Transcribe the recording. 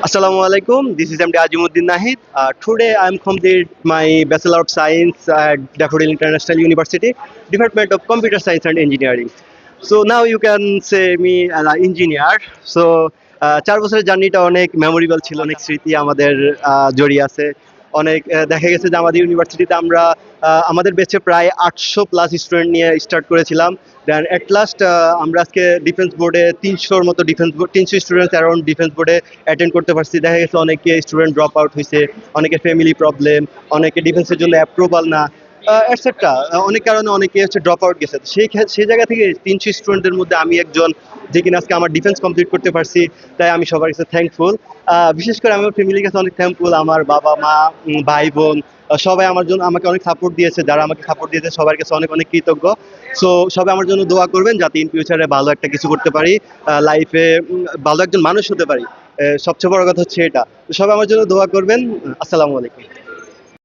Assalamu alaikum. This is MD Ajimuddin Nahid. Today I am complete my Bachelor of Science at Daffodil International University, Department of Computer Science and Engineering. So now you can say me as an engineer. So 4 বছরের জার্নিটা অনেক memorable ছিল, অনেক স্মৃতি আমাদের জড়িয়ে আছে। অনেক দেখা গেছে যে আমাদের ইউনিভার্সিটিতে আমরা আমাদের ব্যাচে প্রায় 800+ স্টুডেন্ট নিয়ে স্টার্ট করেছিলাম। দেন এট লাস্ট আমরা আজকে ডিফেন্স বোর্ডে 300-র মতো 300 স্টুডেন্টস অ্যারাউন্ড ডিফেন্স বোর্ডে অ্যাটেন্ড করতে পারছি। দেখা গেছে অনেকে স্টুডেন্ট ড্রপ আউট হয়েছে, অনেকের ফ্যামিলি প্রবলেম, অনেকে ডিফেন্সের জন্য অ্যাপ্রুভাল না, এটসেট্রা। অনেক কারণে অনেকে হচ্ছে ড্রপ আউট গেছে। সেই জায়গা থেকে 300 স্টুডেন্টদের মধ্যে আমি একজন যে কিনা আজকে আমার ডিফেন্স কমপ্লিট করতে পারছি, তাই আমি সবার কাছে থ্যাঙ্কফুল। বিশেষ করে আমার ফ্যামিলির কাছে অনেক থ্যাঙ্কফুল। আমার বাবা মা, ভাই বোন, সবাই আমার জন্য আমাকে অনেক সাপোর্ট দিয়েছে। যারা আমাকে সাপোর্ট দিয়েছে সবার কাছে অনেক অনেক কৃতজ্ঞ। সো সবাই আমার জন্য দোয়া করবেন যাতে ইন ফিউচারে ভালো একটা কিছু করতে পারি, লাইফে ভালো একজন মানুষ হতে পারি। সবচেয়ে বড় কথা হচ্ছে এটা। তো সবাই আমার জন্য দোয়া করবেন। আসসালামু আলাইকুম।